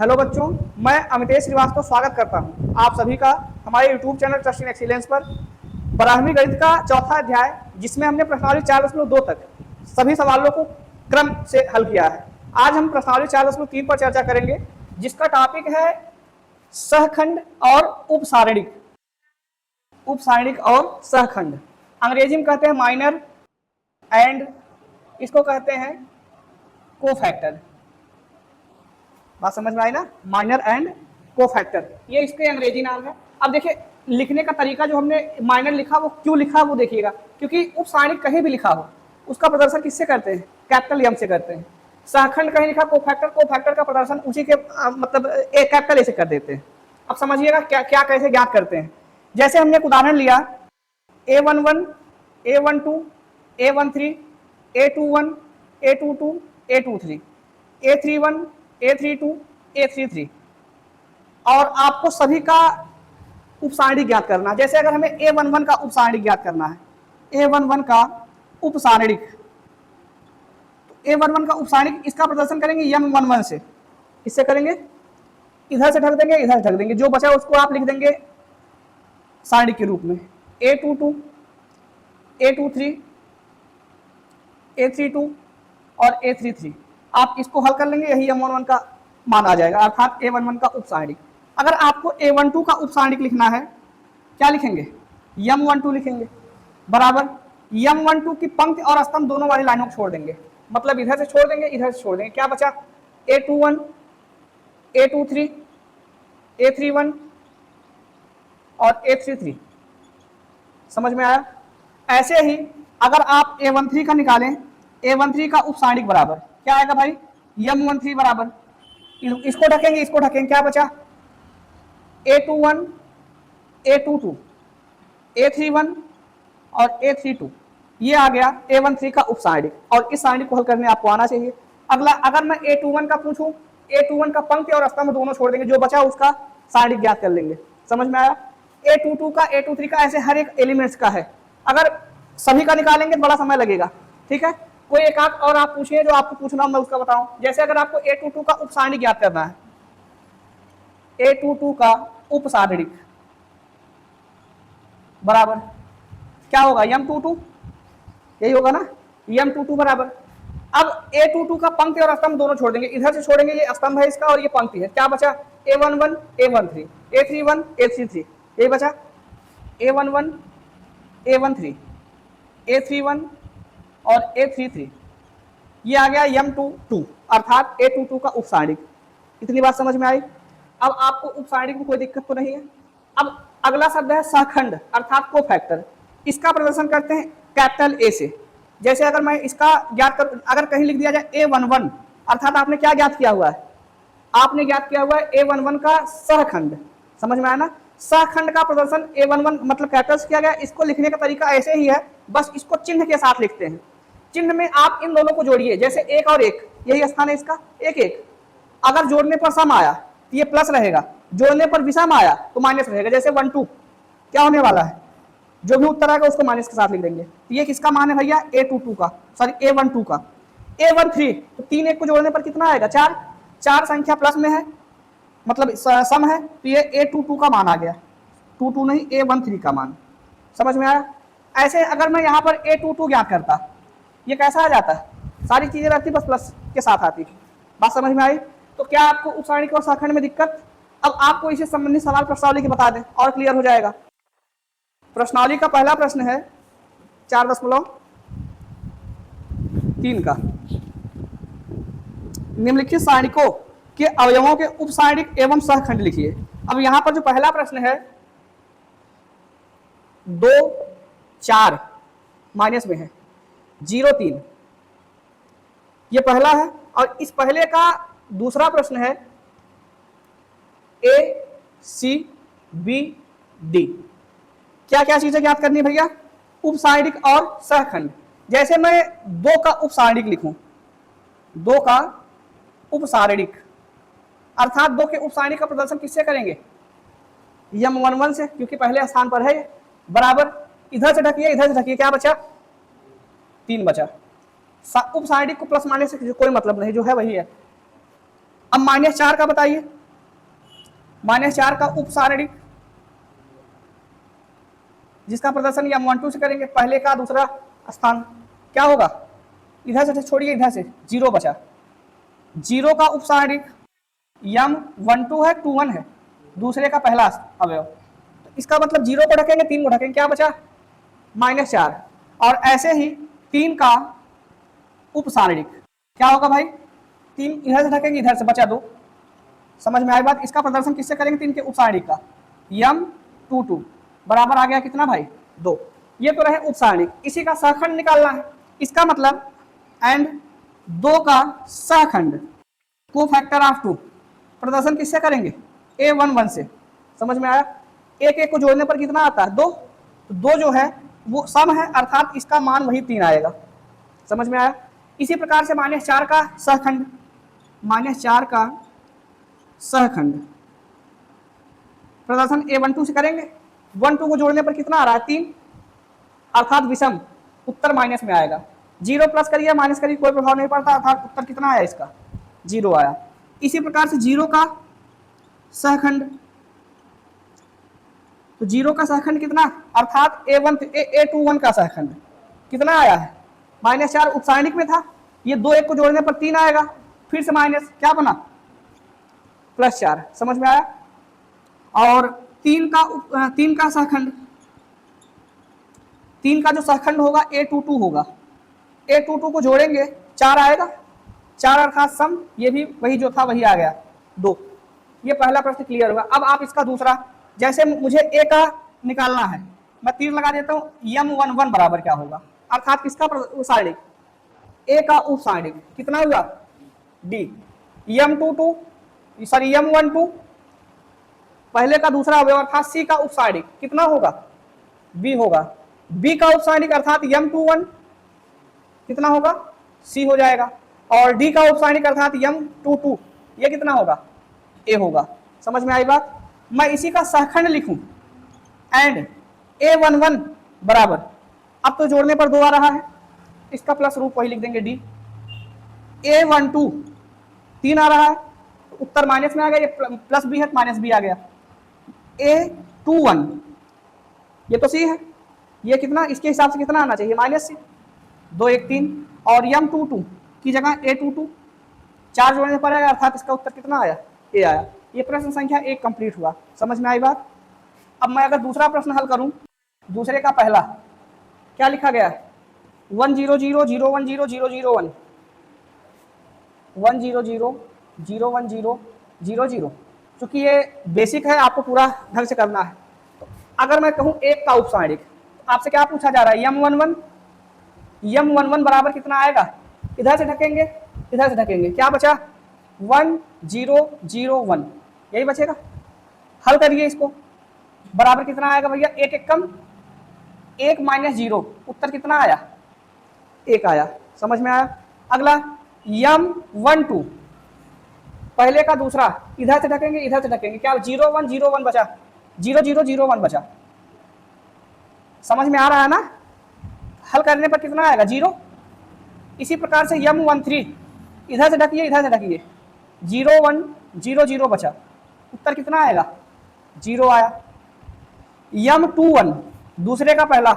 Hello बच्चों, मैं अमितेश श्रीवास्तव स्वागत करता हूं आप सभी का हमारे YouTube channel trust in excellence पर। 12वीं गणित का चौथा अध्याय, जिसमें हमने प्रश्नावली 4.2 तक सभी सवालों को क्रम से हल किया है। आज हम प्रश्नावली 4.3 पर चर्चा करेंगे, जिसका टॉपिक है सहखंड और उपसारणिक। उपसारणिक और सहखंड अंग्रेजी में कहते हैं माइनर एंड, इसको कहते हैं कोफैक्टर। बात समझ में आई ना? माइनर एंड कोफैक्टर, ये इसके अंग्रेजी नाम है। अब देखिए लिखने का तरीका, जो हमने माइनर लिखा वो क्यों लिखा वो देखिएगा, क्योंकि उपसारणिक कहीं भी लिखा हो उसका प्रदर्शन किससे करते हैं? कैपिटल एम से करते हैं। सहखंड कहीं लिखा कोफैक्टर, कोफैक्टर का प्रदर्शन उसी के मतलब ए कैपिटल ए से कर देते हैं। अब समझिएगा क्या क्या कैसे ज्ञात करते हैं। जैसे हमने एक उदाहरण लिया A11, A12, A13, A21, A22, A23, A31, A32, A33, और आपको सभी का उपसारणिक ज्ञात करना है। जैसे अगर हमें A11 का उपसारणिक ज्ञात करना है, A11 का उपसारणिक, तो A11 का उपसारणिक इसका प्रदर्शन करेंगे M11 से। किससे करेंगे? इधर से ढक देंगे, इधर ढक देंगे, जो बचा उसको आप लिख देंगे सारणिक के रूप में A22, A23, A32 और A33। आप इसको हल कर लेंगे, यही M11 का मान आ जाएगा, अर्थात A11 का उपसारणिक। अगर आपको A12 का उपसारणिक लिखना है, क्या लिखेंगे? M12 लिखेंगे, बराबर M12 की पंक्ति और स्तंभ दोनों वाली लाइनों को छोड़ देंगे, मतलब इधर से छोड़ देंगे, इधर से छोड़ देंगे। क्या बचा? A21, A23, A31 और A33। समझ में आया? ऐसे ही अगर आप A13 का निकालें, A13 का उपसारणिक बराबर क्या आएगा भाई? M13 बराबर, इसको ढकेंगे, इसको ढकेंगे, क्या बचा? A21, A22, A31 और A32, ये आ गया A13 का उपसारणिक, और इस सारणिक को हल करने आपको आना चाहिए। अगला, अगर मैं A21 का पूछूं, A21 का पंक्ति और स्तंभ दोनों छोड़ देंगे, जो बचा उसका सारणिक ज्ञात कर लेंगे। समझ में आया? A22 का, A23 का, ऐसे हर एक एलिमेंट्स का है। अगर सभी का निकालेंगे तो बड़ा समय लगेगा, ठीक है। कोई एक आध और आप पूछिए, जो आपको पूछना मैं उसका बताऊं। जैसे अगर आपको A22 का उपसारणिक ज्ञात करना है, A22 का उपसारणिक बराबर क्या होगा? M22, यही होगा ना, M22 बराबर। अब A22 का पंक्ति और स्तंभ दोनों छोड़ देंगे, इधर से छोड़ेंगे, ये स्तंभ है इसका और ये पंक्ति है। क्या बचा? A11, A13, A31, A33, यही बचा। A11, A13, A31 और A33, ये आ गया M22, अर्थात A22 का उपसारणिक। इतनी बात समझ में आई? अब आपको उपसारणिक में कोई दिक्कत तो नहीं है। अब अगला शब्द है सहखंड, अर्थात कोफैक्टर। इसका प्रदर्शन करते हैं कैपिटल ए से। जैसे अगर मैं इसका ज्ञात कर, अगर कहीं लिख दिया जाए A11, अर्थात आपने क्या ज्ञात किया हुआ है? आपने ज्ञात किया हुआ है A11 का सहखंड। समझ में आया ना? सहखंड का प्रदर्शन A11 मतलब कैपिटल से किया गया। इसको लिखने का तरीका ऐसे ही है, बस इसको चिन्ह के साथ लिखते हैं। चिन्ह में आप इन दोनों को जोड़िए, जैसे एक और एक, यही स्थान है इसका, एक एक। अगर जोड़ने पर सम आया तो ये प्लस रहेगा, जोड़ने पर विषम आया तो माइनस रहेगा। जैसे 1 2 क्या होने वाला है? जो भी उत्तर आएगा उसको माइनस के साथ लिख देंगे। तो ये किसका मान है भैया? A22 का, सॉरी A12 का। A13 तो 3 1 को जोड़ने पर कितना आएगा? 4। 4 संख्या प्लस में है, मतलब सम है, तो ये A22 का मान आ गया, 22 नहीं, A13 का मान। समझ में आया? ऐसे अगर मैं यहाँ पर A22 ज्ञात करता, ये कैसा आ जाता है? सारी चीजें रहती बस प्लस के साथ आती। बात समझ में आई? तो क्या आपको उपसारणिक और सहखंड में दिक्कत? अब आपको इससे संबंधित सवाल प्रश्नावली के बता दें और क्लियर हो जाएगा। प्रश्नावली का पहला प्रश्न है 4.3 का, निम्नलिखित सारणिकों के अवयवों के उपसारणिक एवं सहखंड लिखिए। अब यहां पर जो पहला प्रश्न है 2 4 माइनस में है, 0 3, ये पहला है। और इस पहले का दूसरा प्रश्न है A C B D। क्या क्या चीजें ज्ञात करनी है भैया? उपसारणिक और सहखंड। जैसे मैं 2 का उपसारणिक लिखूं, 2 का उपसारणिक, अर्थात 2 के उपसारणिक का प्रदर्शन किससे करेंगे? M11 से, क्योंकि पहले स्थान पर है, बराबर। इधर से ढकिए, इधर से ढकिए, क्या बचा? 3 बचा। उपसारणिक को प्लस माइनस से कोई मतलब नहीं, जो है वही है। अब -4 का बताइए, -4 का उप सारणिक जिसका प्रदर्शन m12 से करेंगे, पहले का दूसरा स्थान क्या होगा, इधर से छोड़िए, इधर से 0 बचा, 0 का उप सारणिक m12 है, 21 है, दूसरे का पहला अवयव, तो इसका मतलब 0 को ढकेंगे, 3 को ढकेंगे, क्या बचा -4, और ऐसे ही 3 का उप सारणिक क्या होगा भाई, 3 इधर से ढकेंगे, इधर से बचा 2, समझ में आई बात। इसका प्रदर्शन किससे करेंगे, 3 के उप सारणिक का, m22 बराबर आ गया कितना भाई 2, ये तो रहे उप सारणिक। इसी का सहखंड निकालना है, इसका मतलब एंड 2 का सहखंड को फैक्टर ऑफ 2 प्रदर्शन किससे करेंगे, a11 से, समझ में आया। एक एक को जोड़ने पर कितना आता है 2, तो 2 जो है वो सम है, अर्थात इसका मान वही 3 आएगा, समझ में आया। इसी प्रकार से -4 का सहखंड, -4 का सहखंड प्रदर्शन a12 से करेंगे, 1 2 को जोड़ने पर कितना आ रहा है 3, अर्थात विषम, उत्तर माइनस में आएगा। 0 प्लस करिए माइनस करिए कोई प्रभाव नहीं पड़ता, अर्थात उत्तर कितना आया इसका 0 आया। इसी प्रकार से 0 का सहखंड, तो 0 का सहखंड कितना, अर्थात a21 का सहखंड कितना आया है -4, उपसारणिक में था, ये 2 1 को जोड़ने पर 3 आएगा, फिर से माइनस क्या बना +4, समझ में आया। और 3 का सहखंड, 3 का जो सहखंड होगा a22 होगा, a22 को जोड़ेंगे 4 आएगा, 4 अर्थात सम, ये भी वही जो था वही आ गया 2। ये पहला प्रश्न क्लियर हुआ। अब आप इसका दूसरा, जैसे मुझे a का निकालना है, मैं तीर लगा देता हूँ, m11 बराबर क्या होगा, अर्थात किसका सारणिक, a का उप सारणिक कितना हुआ d, m12 पहले का दूसरा अवयव अर्थात c का उप सारणिक कितना होगा b होगा, b का उप सारणिक अर्थात m21 कितना होगा c हो जाएगा, और d का उप सारणिक अर्थात m22 ये कितना होगा a होगा, समझ में आई बात। मैं इसी का सहखंड लिखूं एंड a11 बराबर, अब तो जोड़ने पर 2 आ रहा है, इसका प्लस रूप वही लिख देंगे d, a12 3 आ रहा है, उत्तर माइनस में आ गया, ये प्लस b है माइनस b आ गया, a21 ये तो c है, ये कितना इसके हिसाब से कितना आना चाहिए -c, 2 1 3, और m22 की जगह a22 4 जोड़ने पर आया, अर्थात इसका उत्तर कितना आया a आया। ये प्रश्न संख्या 1 कंप्लीट हुआ, समझ में आई बात। अब मैं अगर दूसरा प्रश्न हल करूं, दूसरे का पहला क्या लिखा गया है 1 0 0 0 1 0 0 0 1 1 0 0 0 1 0 0 0, चूंकि ये बेसिक है आपको पूरा ढंग से करना है। तो अगर मैं कहूं 1 का उपसारणिक, आपसे क्या पूछा जा रहा है m11 बराबर कितना आएगा, इधर से ढकेंगे इधर से ढकेंगे, क्या बचा 1 0 0 1, यही बचेगा। हल करिए इसको, बराबर कितना आएगा भैया, 1 1 कम 1 -0, उत्तर कितना आया 1 आया, समझ में आया। अगला m12 पहले का दूसरा, इधर से ढकेंगे इधर से ढकेंगे, क्या 0 1 0 1 बचा, 0 0 0 1 बचा, समझ में आ रहा है ना। हल करने पर कितना आएगा 0। इसी प्रकार से m13 इधर से ढकिए इधर से ढकिए, 0 1 0 0 बचा, उत्तर कितना आएगा 0 आया। m21 दूसरे का पहला,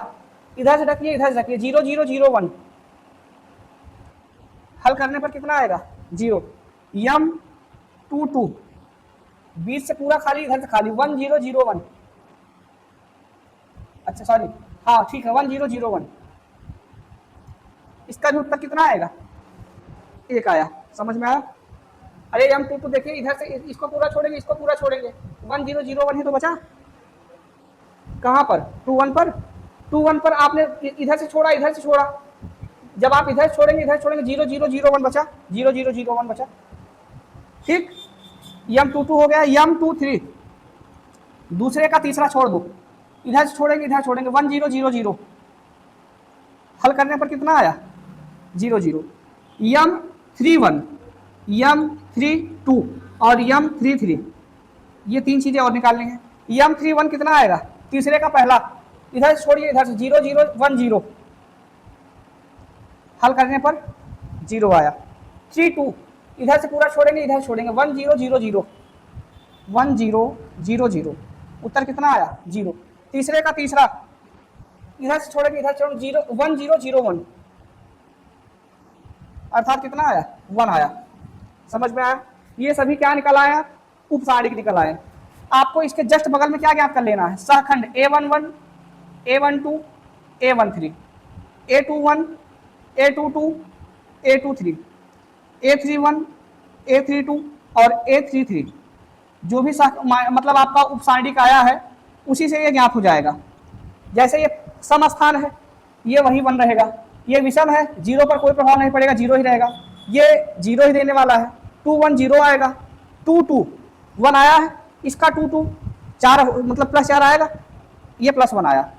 इधर से ढकिए इधर से ढकिए, 0 0 0 1, हल करने पर कितना आएगा 0। m22 बीच से पूरा खाली इधर से खाली, 1 0 0 1, अच्छा सॉरी हाँ ठीक है 1 0 0 1, इसका भी उत्तर कितना आएगा 1 आया, समझ में आया। अरे m22 देखिए इधर से इसको पूरा छोड़ेंगे इसको पूरा छोड़ेंगे, 1 0 0 1 ही तो बचा, कहाँ पर 2 1 पर आपने इधर से छोड़ा इधर से छोड़ा, जब आप इधर छोड़ेंगे 0 0 0 1 बचा, 0 0 0 1 बचा, ठीक। m22 हो गया। m23 दूसरे का तीसरा छोड़ दो, इधर से छोड़ेंगे इधर छोड़ेंगे, 1 0 0 0, हल करने पर कितना आया 0 0। m31 m32 और m33 ये 3 चीजें और निकालनी है। m31 कितना आएगा, तीसरे का पहला, इधर से छोड़िए इधर से 0 0 1 0, हल करने पर 0 आया। 32 इधर से पूरा छोड़ेंगे, इधर छोड़ेंगे, 1 0 0 0 1 0 0 0, उत्तर कितना आया? 0। तीसरे का तीसरा, इधर से छोड़ेंगे, इधर छोड़ेंगे, 0 1 0 0 1, अर्थात कितना आया? 1 आया। समझ में आया? ये सभी क्या निकल आया? उपसारिक निकल आए। आपको इसके जस्ट बगल में क्या ज्ञात कर लेना है? सहखंड A11 A12 A13 A21 A22 A23 A31 A32 और A33, जो भी मतलब आपका उपसारिक आया है उसी से ये ज्ञात हो जाएगा। जैसे ये सम स्थान है, ये वही बन रहेगा। ये विषम है, 0 पर कोई प्रभाव नहीं पड़ेगा, 0 ही रहेगा। ये 0 ही देने वाला है। 2 1 0 आएगा, 2 2 1 आया है, इसका 2 2 4 मतलब +4 आएगा, ये +1 आया।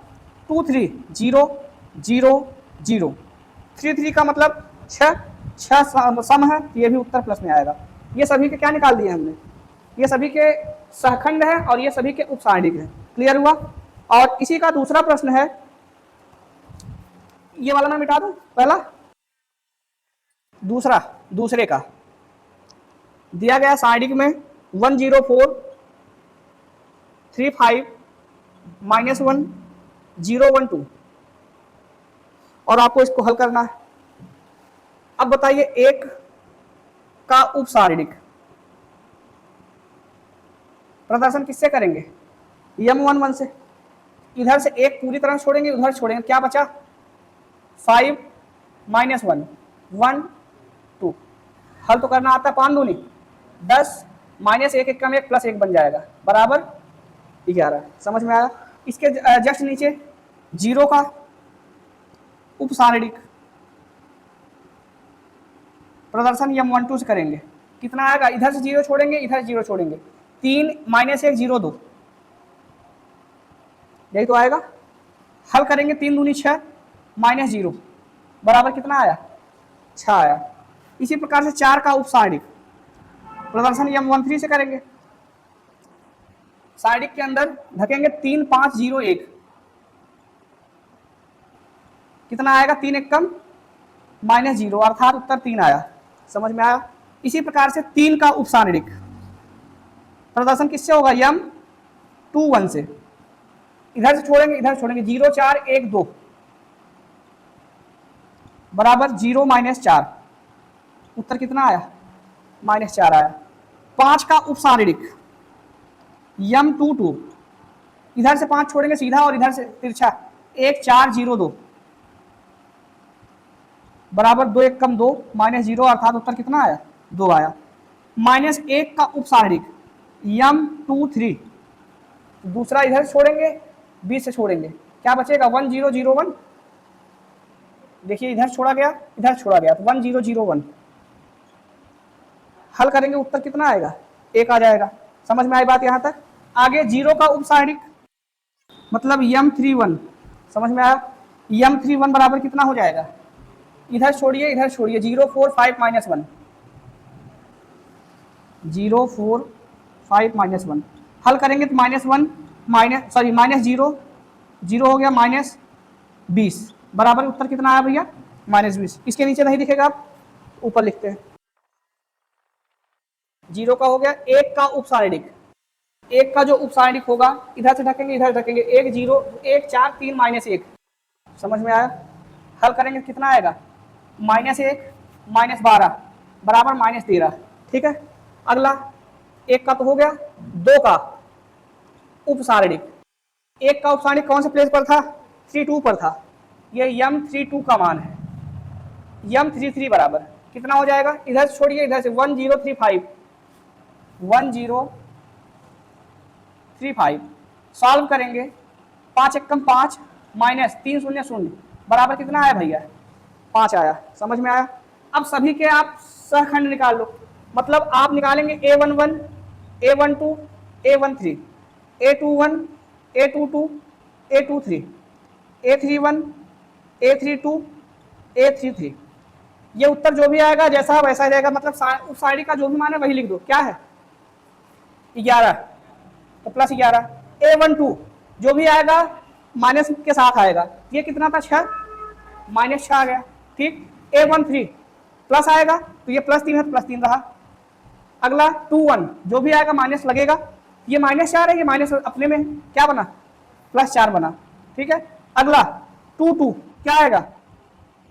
2 3 0 0 0 3 3 का मतलब 6 सम है, ये भी उत्तर प्लस में आएगा। ये सभी के क्या निकाल दिए हमने? ये सभी के सहखंड है और ये सभी के उपसारिक है। क्लियर हुआ? और इसी का दूसरा प्रश्न है, ये वाला ना मिटा दूं, पहला दूसरे का दिया गया सारिक में 1 0 4 3 5 -1 0 1 2, और आपको इसको हल करना है। अब बताइए, एक का उपसारिक प्रदर्शन किससे करेंगे? M11 से। इधर से एक पूरी तरह छोड़ेंगे, उधर छोड़ेंगे, क्या बचा? 5 -1 1 2। हल तो करना आता है, 5 दूनी 10 -1 1 कम 1 +1 बन जाएगा, बराबर 11। समझ में आया? इसके जस्ट नीचे 0 का उपसारिक प्रदर्शन M12 से करेंगे। कितना आएगा? इधर से 0 छोड़ेंगे, इधर से 0 छोड़ेंगे, 3 -1 0 2, यही तो आएगा। हल करेंगे, 3 दूनी 6 -0 बराबर कितना आया? 6 आया। इसी प्रकार से 4 का उपसारिक प्रदर्शन M13 से करेंगे। सारिक के अंदर ढकेंगे, 3 5 0 1, कितना आएगा? 3 1 कम -0, अर्थात उत्तर 3 आया। समझ में आया? इसी प्रकार से 3 का उपसारिक प्रदर्शन किससे होगा? M21 से। इधर से छोड़ेंगे, इधर छोड़ेंगे, 0 4 1 2 बराबर 0 -4, उत्तर कितना आया? -4 आया। 5 का उपसारिक M22, इधर से 5 छोड़ेंगे सीधा और इधर से तिरछा, 1 4 0 2 बराबर 2 1 कम 2 -0, अर्थात उत्तर कितना आया? 2 आया। -1 का उपसारिक M23, दूसरा इधर छोड़ेंगे, 20 से छोड़ेंगे, क्या बचेगा? 1 0 0 1। देखिए, इधर छोड़ा गया, इधर छोड़ा गया, तो 1 0 0 1। हल करेंगे, उत्तर कितना आएगा? 1 आ जाएगा। समझ में आई बात यहां तक? आगे 0 का उपसारिक मतलब M31, समझ में आया? M31 बराबर कितना हो जाएगा? इधर छोड़िए, इधर छोड़िए, 0 4 5 -1 0 4 5 -1। हल करेंगे तो -1 -0 0 हो गया, -20 बराबर उत्तर कितना आया भैया? -20। इसके नीचे नहीं दिखेगा, आप ऊपर लिखते हैं। 0 का हो गया। 1 का उपसारिक, 1 का जो उपसारिक होगा, इधर से ढकेंगे, इधर ढकेंगे, 1 0 1 4 3 -1, समझ में आया? हल करेंगे कितना आएगा? -1 -12 बराबर -13। ठीक है, अगला 1 का तो हो गया। 2 का उपसारिक, 1 का उपसारिक कौन से प्लेस पर था? 32 पर था। ये M32 का मान है। M33 बराबर कितना हो जाएगा? इधर से छोड़िए, इधर से 1 0 3 5 1 0 3 5 सॉल्व करेंगे, 5 1 कम 5 -3 0 0 बराबर कितना आया भैया? 5 आया। समझ में आया? अब सभी के आप सहखंड निकाल लो। मतलब आप निकालेंगे A11 A12 A13 A21 A22 A23 A31 A32 A33। ये उत्तर जो भी आएगा जैसा वैसा रहेगा, मतलब उपसारिक का जो भी मान है वही लिख दो। क्या है? 11, तो +11। A12 जो भी आएगा माइनस के साथ आएगा। ये कितना था? 6 -6 आ गया। ठीक। A13 प्लस आएगा तो ये +3 है तो +3 रहा। अगला 2 1 जो भी आएगा माइनस लगेगा, ये -4 है, ये माइनस अपने में क्या बना +4 बना, ठीक है। अगला 2 2 क्या आएगा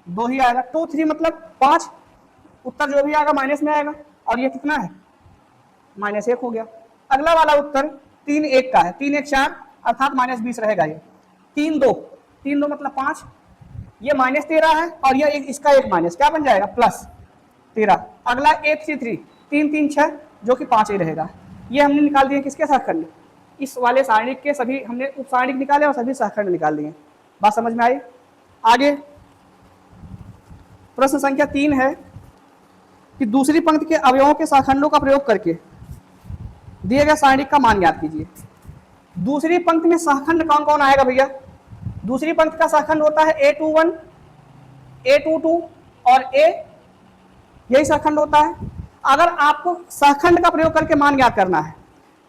2 ही आएगा। 2 3 मतलब 5, उत्तर जो भी आएगा माइनस में आएगा और ये कितना है -1 हो गया। अगला वाला उत्तर 3 1 का है, 3 1 4 अर्थात -20 रहेगा। ये 3 2 मतलब 5, ये -13 है और ये इसका एक माइनस क्या बन जाएगा +13। अगला 8 3 3 3 3 6 जो कि 5 ही रहेगा। ये हमने निकाल दिए किसके सहखंड, इस वाले सारणिक के सभी हमने उप सारणिक निकाले और सभी सहखंड निकाल दिए। बात समझ में आई। आगे प्रश्न संख्या 3 है कि दूसरी पंक्ति के अवयवों के सहखंडों का प्रयोग करके दिए गए सारणिक का मान ज्ञात कीजिए। दूसरी पंक्ति में सहखंड कौन कौन आएगा भैया, दूसरी पंक्ति का सहखंड होता है A21 A22 और A, यही सहखंड होता है। अगर आपको सहखंड का प्रयोग करके मान ज्ञात करना है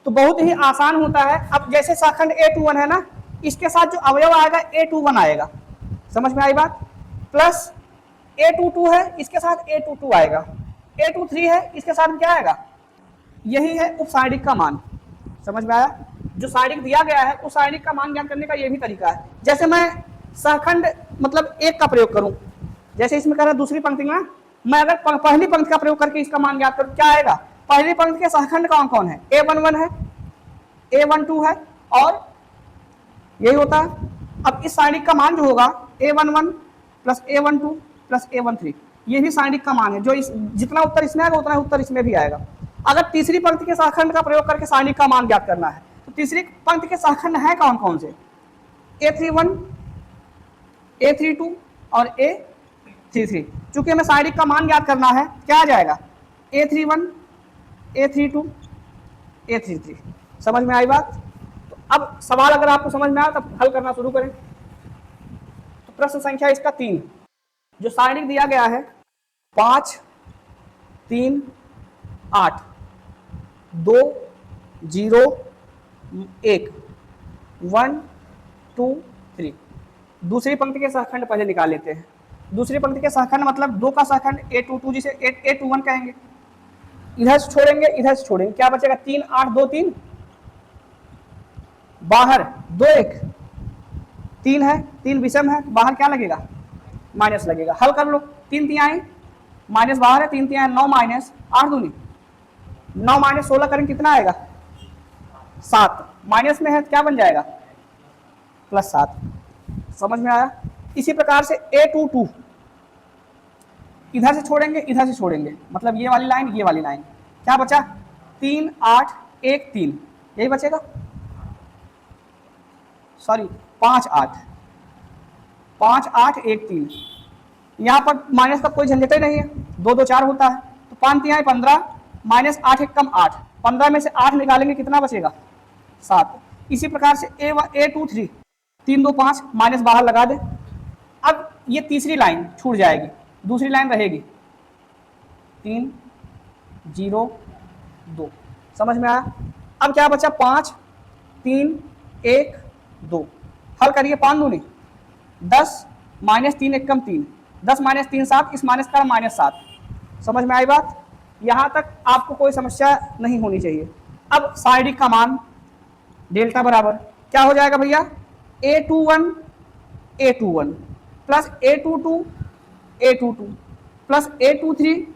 तो बहुत ही आसान होता है। अब जैसे सहखंड A21 है ना, इसके साथ जो अवयव आएगा A21 आएगा, समझ में आई बात, प्लस A22 है इसके साथ A22 आएगा, A23 है इसके साथ क्या आएगा, यही है उप सारणिक का मान। समझ में आया। जो सारणिक दिया गया है उस सारणिक का मान ज्ञात करने का यह भी तरीका है। जैसे मैं सहखंड मतलब 1 का प्रयोग करूं, जैसे इसमें कह रहा है दूसरी पंक्ति में मैं अगर पहली पंक्ति का प्रयोग करके इसका मान ज्ञात करूं, क्या आएगा, पहली पंक्ति के सहखंड कौन कौन है, A11 है, A12 है और यही होता है। अब इस सारणिक का मान जो होगा A11 plus A12 plus A13, ये भी सारणिक का मान है। जो जितना उत्तर इसमें आएगा उतना उत्तर इसमें भी आएगा। अगर तीसरी पंक्ति के सहखंड का प्रयोग करके सारणिक का मान ज्ञात करना है तो तीसरी पंक्ति के सहखंड है कौन कौन से, A31 A32 और A33। चूंकि हमें सारणिक का मान ज्ञात करना है, क्या आ जाएगा A31 A32 A33। समझ में आई बात। तो अब सवाल अगर आपको समझ में आया तब हल करना शुरू करें। तो प्रश्न संख्या इसका 3, जो सारणिक दिया गया है 5 3 8 2 0 1 1 2 3। दूसरी पंक्ति के सहखंड पहले निकाल लेते हैं। दूसरी पंक्ति के सहखंड मतलब 2 का सहखंड A22 जिसे A21 कहेंगे, इधर से छोड़ेंगे इधर से छोड़ेंगे, क्या बचेगा 3 8 2 3, बाहर 2 1 3 है, 3 विषम है, बाहर क्या लगेगा माइनस लगेगा। हल कर लो, 3 3 माइनस बाहर है, 3 3 9 माइनस 8 दूनी 9 माइनस 16 करेंगे कितना आएगा 7, माइनस में है क्या बन जाएगा +7। समझ में आया। इसी प्रकार से A22 इधर से छोड़ेंगे इधर से छोड़ेंगे, मतलब ये वाली लाइन ये वाली लाइन, क्या बचा 3 8 1 3, यही बचेगा, सॉरी 5 8 5 8 1 3। यहाँ पर माइनस का कोई झंझट ही नहीं है, 2 2 4 होता है, तो 5 3 15 माइनस 8 1 कम 8, 15 में से 8 निकालेंगे कितना बचेगा 7। इसी प्रकार से A23 3 2 5 माइनस बाहर लगा दे। अब ये तीसरी लाइन छूट जाएगी, दूसरी लाइन रहेगी 3 0 2। समझ में आया। अब क्या बचा 5 3 1 2। हल करिए, 5 दूनी 10 माइनस 3 1 कम 3, 10 माइनस 3 7, इस माइनस का -7। समझ में आई बात। यहां तक आपको कोई समस्या नहीं होनी चाहिए। अब सारणिक का मान डेल्टा बराबर क्या हो जाएगा भैया, A21 plus A22 plus A23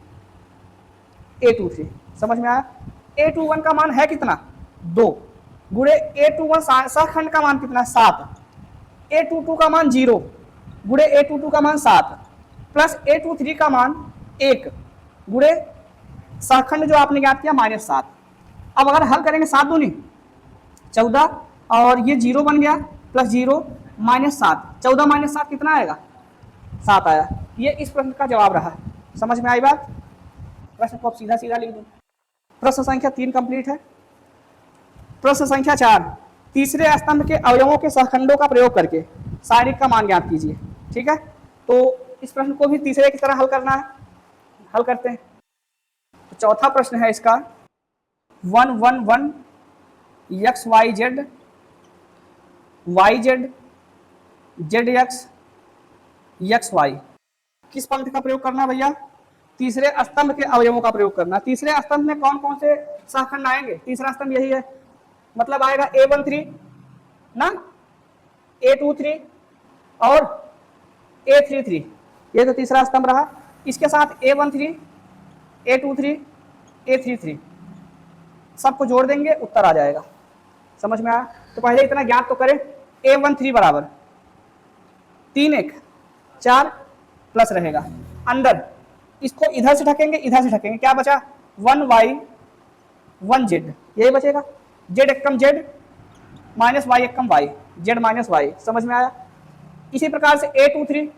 समझ में आया। A21 का मान है कितना 2 गुणे A21 सहखंड का मान कितना 7, A22 का मान 0 गुणे A22 का मान 7 प्लस A23 का मान 1 गुणे सहखंड जो आपने ज्ञात किया -7। अब अगर हल करेंगे 7 दूनी 14 और ये 0 बन गया प्लस 0 -7, 14 - 7 कितना आएगा 7 आया। ये इस प्रश्न का जवाब रहा। समझ में आई बात। प्रश्न को सीधा सीधा लिख दो। प्रश्न संख्या 3 कंप्लीट है। प्रश्न संख्या 4, तीसरे स्तंभ के अवयवों के सहखंडों का प्रयोग करके सारणिक का मान ज्ञात कीजिए। ठीक है, तो इस प्रश्न को भी तीसरे की तरह हल करना है। हल करते हैं। तो चौथा प्रश्न है इसका 1 1 1 x y z x y। किस पंक्ति का प्रयोग करना है भैया, तीसरे स्तंभ के अवयवों का प्रयोग करना। तीसरे स्तंभ में कौन कौन से सहखंड आएंगे? तीसरा स्तंभ यही है, मतलब आएगा A13 ना, A23 और A33, ये तो तीसरा स्तंभ रहा। इसके साथ A13, A23, A33 सबको जोड़ देंगे, उत्तर आ जाएगा। समझ में आया? तो पहले इतना ज्ञात तो करें, A13 बराबर 3 1 4 प्लस रहेगा अंदर, इसको इधर से ढकेंगे, इधर से ढकेंगे, क्या बचा? 1y 1z, यही बचेगा। z एकम z माइनस y एकम y, z माइनस y। समझ में आया? इसी प्रकार से A23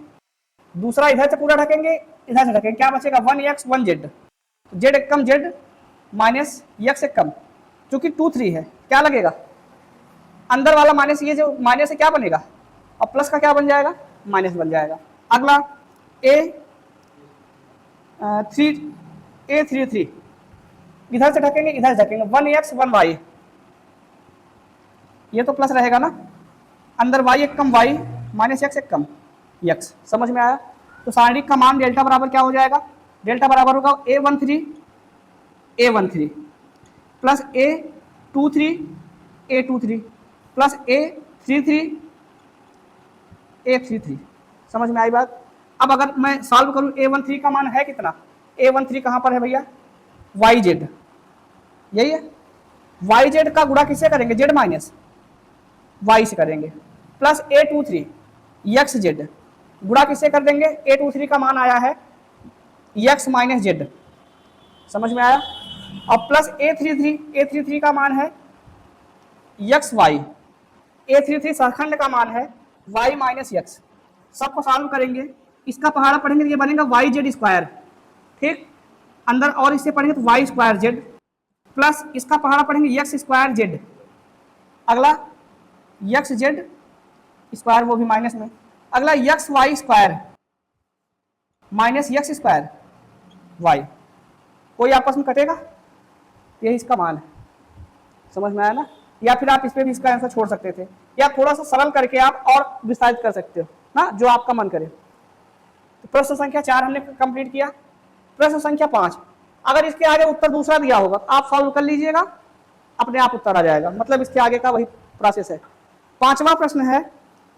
दूसरा इधर से पूरा ढकेंगे, इधर से ढकेंगे, क्या बचेगा? 1x 1z, z एकम z माइनस x एकम, चूंकि 2 3 है, क्या लगेगा? अंदर वाला माइनस, ये जो माइनस से क्या बनेगा? और प्लस का क्या बन जाएगा? माइनस बन जाएगा। अगला A33 इधर से ढकेंगे, इधर से ढकेंगे, 1x 1y, ये तो प्लस रहेगा ना, अंदर y एक कम y माइनस x एक कम x। समझ में आया? तो सारणिक का मान डेल्टा बराबर क्या हो जाएगा? डेल्टा बराबर होगा A13 plus A23 plus A33। समझ में आई बात? अब अगर मैं सॉल्व करूं, A13 का मान है कितना? A13 कहां पर है भैया? YZ, यही है। YZ का गुणा किससे करेंगे? Z माइनस Y से करेंगे, प्लस A23 XZ गुणा किससे कर देंगे? A23 का मान आया है x माइनस Z। समझ में आया? और प्लस A33 का मान है XY, A33 सहखंड का मान है y माइनस x। सबको सॉल्व करेंगे, इसका पहाड़ा पढ़ेंगे तो ये बनेगा YZ स्क्वायर, ठीक, अंदर और इससे पढ़ेंगे तो y स्क्वायर z, प्लस इसका पहाड़ा पढ़ेंगे x स्क्वायर z, अगला XZ स्क्वायर, वो भी माइनस में, अगला XY square minus x square y, कोई आपस में कटेगा, यही इसका मान है। समझ में आया ना? या फिर आप इस पे भी इसका आंसर छोड़ सकते थे, या थोड़ा सा सरल करके आप और विस्तारित कर सकते हो ना, जो आपका मन करे। तो प्रश्न संख्या 4 हमने कंप्लीट किया। प्रश्न संख्या 5, अगर इसके आगे उत्तर दूसरा दिया होगा तो आप सॉल्व कर लीजिएगा, अपने आप उत्तर आ जाएगा, मतलब इसके आगे का वही प्रोसेस है। 5वां प्रश्न है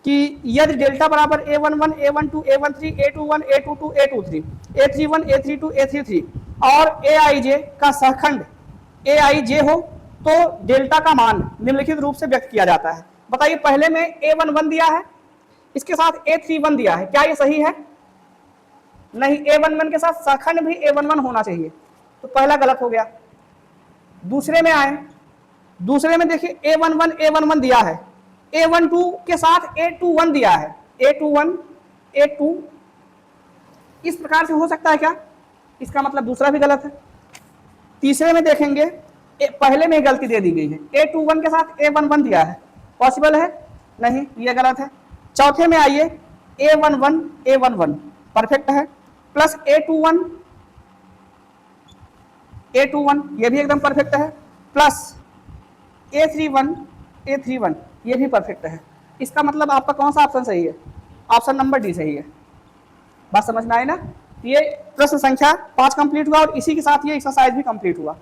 कि यदि डेल्टा बराबर A11 A12 A13 A21 A22 A23 A31 A32 A33 और AIJ का सहखंड AIJ हो तो डेल्टा का मान निम्नलिखित रूप से व्यक्त किया जाता है। बताइए, पहले में A11 दिया है, इसके साथ A31 दिया है, क्या ये सही है? नहीं, A11 के साथ सहखंड भी A11 होना चाहिए, तो पहला गलत हो गया। दूसरे में आए, दूसरे में देखिए A11 दिया है, A12 के साथ A21 दिया है, A21 A2, इस प्रकार से हो सकता है क्या? इसका मतलब दूसरा भी गलत है। तीसरे में देखेंगे, पहले में गलती दे दी गई है, A21 के साथ A11 दिया है, पॉसिबल है? नहीं, ये गलत है। चौथे में आइए, A11 परफेक्ट है, प्लस A21 ये भी एकदम परफेक्ट है, प्लस A31 ये भी परफेक्ट है। इसका मतलब आपका कौन सा ऑप्शन सही है? ऑप्शन नंबर डी सही है। बात समझ में आई ना? ये प्रश्न संख्या 5 कंप्लीट हुआ और इसी के साथ ये एक्सरसाइज भी कंप्लीट हुआ।